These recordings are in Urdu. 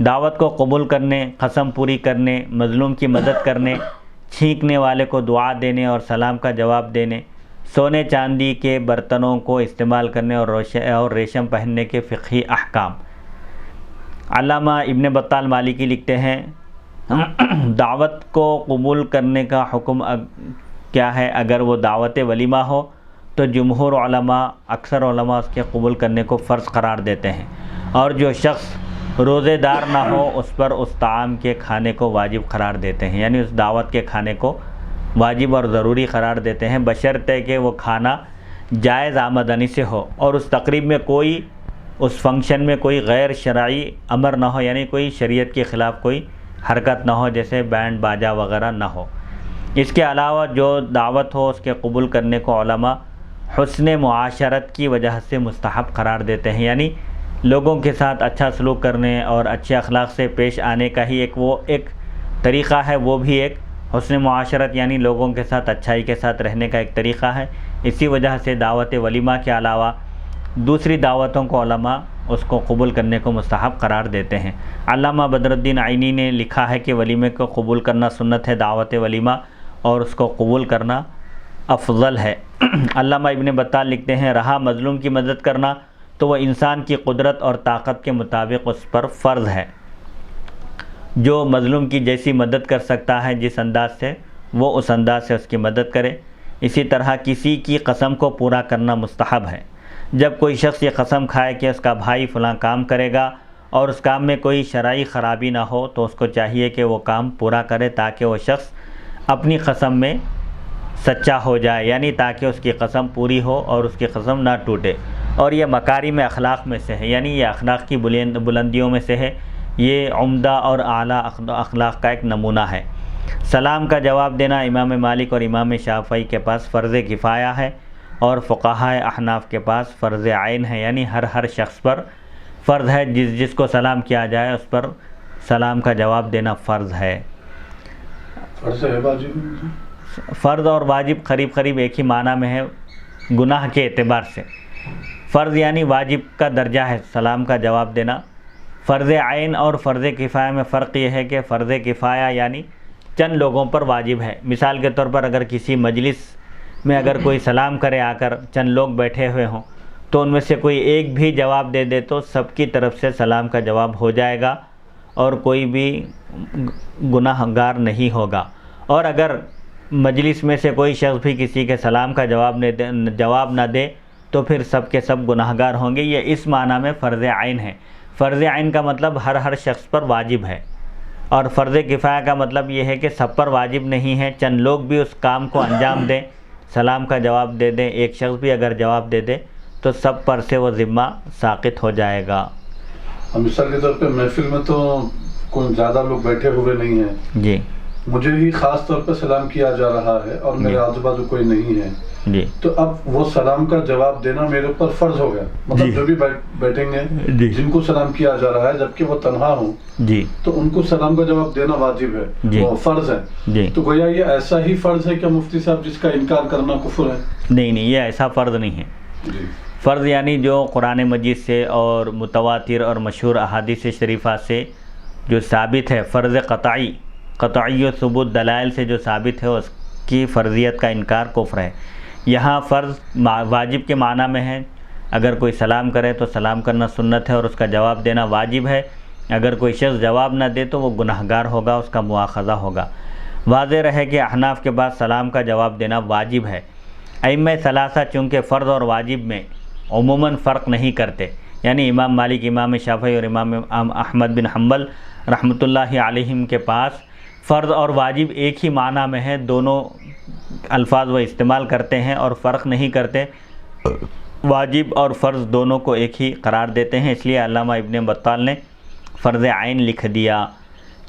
دعوت کو قبول کرنے، قسم پوری کرنے، مظلوم کی مدد کرنے، چھینکنے والے کو دعا دینے اور سلام کا جواب دینے، سونے چاندی کے برتنوں کو استعمال کرنے اور ریشم پہننے کے فقہی احکام۔ علامہ ابن بطال مالکی لکھتے ہیں دعوت کو قبول کرنے کا حکم کیا ہے؟ اگر وہ دعوت ولیمہ ہو تو جمہور علماء، اکثر علماء اس کے قبول کرنے کو فرض قرار دیتے ہیں، اور جو شخص روزے دار نہ ہو اس پر اس طعام کے کھانے کو واجب قرار دیتے ہیں، یعنی اس دعوت کے کھانے کو واجب اور ضروری قرار دیتے ہیں، بشرطے کہ وہ کھانا جائز آمدنی سے ہو اور اس تقریب میں اس فنکشن میں کوئی غیر شرعی امر نہ ہو، یعنی کوئی شریعت کے خلاف کوئی حرکت نہ ہو، جیسے بینڈ باجا وغیرہ نہ ہو۔ اس کے علاوہ جو دعوت ہو اس کے قبول کرنے کو علماء حسن معاشرت کی وجہ سے مستحب قرار دیتے ہیں، یعنی لوگوں کے ساتھ اچھا سلوک کرنے اور اچھے اخلاق سے پیش آنے کا ہی ایک طریقہ ہے، وہ بھی ایک حسن معاشرت یعنی لوگوں کے ساتھ اچھائی کے ساتھ رہنے کا ایک طریقہ ہے۔ اسی وجہ سے دعوت ولیمہ کے علاوہ دوسری دعوتوں کو علماء اس کو قبول کرنے کو مستحب قرار دیتے ہیں۔ علامہ بدر الدین عینی نے لکھا ہے کہ ولیمے کو قبول کرنا سنت ہے، دعوت ولیمہ اور اس کو قبول کرنا افضل ہے۔ علامہ ابن بطال لکھتے ہیں رہا مظلوم کی مدد کرنا تو وہ انسان کی قدرت اور طاقت کے مطابق اس پر فرض ہے، جو مظلوم کی جیسی مدد کر سکتا ہے جس انداز سے وہ اس انداز سے اس کی مدد کرے۔ اسی طرح کسی کی قسم کو پورا کرنا مستحب ہے۔ جب کوئی شخص یہ قسم کھائے کہ اس کا بھائی فلاں کام کرے گا اور اس کام میں کوئی شرعی خرابی نہ ہو تو اس کو چاہیے کہ وہ کام پورا کرے تاکہ وہ شخص اپنی قسم میں سچا ہو جائے، یعنی تاکہ اس کی قسم پوری ہو اور اس کی قسم نہ ٹوٹے، اور یہ مکارم اخلاق میں سے ہے، یعنی یہ اخلاق کی بلندیوں میں سے ہے، یہ عمدہ اور اعلیٰ اخلاق کا ایک نمونہ ہے۔ سلام کا جواب دینا امام مالک اور امام شافعی کے پاس فرض کفایہ ہے اور فقہائے احناف کے پاس فرض عین ہے، یعنی ہر شخص پر فرض ہے، جس کو سلام کیا جائے اس پر سلام کا جواب دینا فرض ہے۔ فرض اور واجب قریب ایک ہی معنی میں ہے گناہ کے اعتبار سے۔ فرض یعنی واجب کا درجہ ہے سلام کا جواب دینا۔ فرض عین اور فرض کفایہ میں فرق یہ ہے کہ فرض کفایہ یعنی چند لوگوں پر واجب ہے۔ مثال کے طور پر اگر کسی مجلس میں اگر کوئی سلام کرے آ کر، چند لوگ بیٹھے ہوئے ہوں تو ان میں سے کوئی ایک بھی جواب دے دے تو سب کی طرف سے سلام کا جواب ہو جائے گا اور کوئی بھی گناہ گار نہیں ہوگا۔ اور اگر مجلس میں سے کوئی شخص بھی کسی کے سلام کا جواب نہ دے تو پھر سب کے سب گناہ گار ہوں گے۔ یہ اس معنی میں فرض عین ہے۔ فرض عین کا مطلب ہر شخص پر واجب ہے، اور فرض کفایہ کا مطلب یہ ہے کہ سب پر واجب نہیں ہے، چند لوگ بھی اس کام کو انجام دیں، سلام کا جواب دے دیں، ایک شخص بھی اگر جواب دے دے تو سب پر سے وہ ذمہ ساقط ہو جائے گا۔ مثال کے طور پہ محفل میں تو کوئی زیادہ لوگ بیٹھے ہوئے نہیں ہیں، جی، مجھے ہی خاص طور پہ سلام کیا جا رہا ہے اور میرے آجو بازو کوئی نہیں ہے، جی، تو اب وہ سلام کا جواب دینا میرے اوپر فرض ہو گیا، مطلب جو بھی بیٹھیں گے جن کو سلام کیا جا رہا ہے جبکہ وہ تنہا ہوں، جی، تو ان کو سلام کا جواب دینا واجب ہے، وہ فرض ہے، جی، تو گویا یہ ایسا ہی فرض ہے کہ مفتی صاحب جس کا انکار کرنا کفر ہے؟ نہیں، یہ ایسا فرض نہیں ہے۔ جی، فرض یعنی جو قرآن مجید سے اور متواتر اور مشہور احادیث شریفہ سے جو ثابت ہے، فرض قطعی و ثبوت دلائل سے جو ثابت ہے اس کی فرضیت کا انکار کفر ہے۔ یہاں فرض واجب کے معنی میں ہے، اگر کوئی سلام کرے تو سلام کرنا سنت ہے اور اس کا جواب دینا واجب ہے، اگر کوئی شخص جواب نہ دے تو وہ گناہ گار ہوگا، اس کا مواخذہ ہوگا۔ واضح رہے کہ احناف کے بعد سلام کا جواب دینا واجب ہے۔ ائمہ ثلاثہ چونکہ فرض اور واجب میں عموماً فرق نہیں کرتے، یعنی امام مالک، امام شافعی اور امام احمد بن حنبل رحمۃ اللہ علیہم کے پاس فرض اور واجب ایک ہی معنی میں ہے، دونوں الفاظ وہ استعمال کرتے ہیں اور فرق نہیں کرتے، واجب اور فرض دونوں کو ایک ہی قرار دیتے ہیں۔ اس لیے علامہ ابن بطال نے فرض عین لکھ دیا۔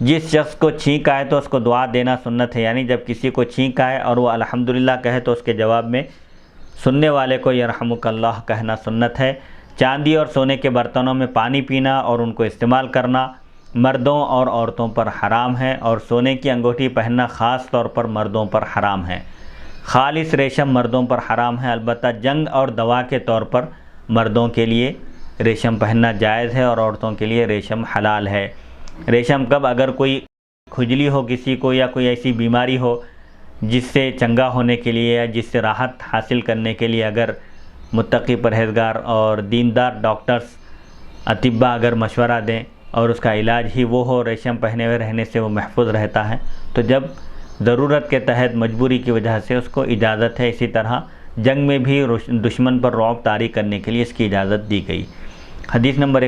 جس شخص کو چھینک آئے تو اس کو دعا دینا سنت ہے، یعنی جب کسی کو چھینک آئے اور وہ الحمدللہ کہے تو اس کے جواب میں سننے والے کو یرحمک اللہ کہنا سنت ہے۔ چاندی اور سونے کے برتنوں میں پانی پینا اور ان کو استعمال کرنا مردوں اور عورتوں پر حرام ہے، اور سونے کی انگوٹھی پہننا خاص طور پر مردوں پر حرام ہے۔ خالص ریشم مردوں پر حرام ہے، البتہ جنگ اور دوا کے طور پر مردوں کے لیے ریشم پہننا جائز ہے اور عورتوں کے لیے ریشم حلال ہے۔ ریشم کب اگر کوئی کھجلی ہو کسی کو یا کوئی ایسی بیماری ہو جس سے چنگا ہونے کے لیے یا جس سے راحت حاصل کرنے کے لیے اگر متقی پرہیزگار اور دیندار ڈاکٹرز اطباء اگر مشورہ دیں اور اس کا علاج ہی وہ ہو، ریشم پہنے ہوئے رہنے سے وہ محفوظ رہتا ہے، تو جب ضرورت کے تحت مجبوری کی وجہ سے اس کو اجازت ہے۔ اسی طرح جنگ میں بھی دشمن پر رعب طاری کرنے کے لیے اس کی اجازت دی گئی۔ حدیث نمبر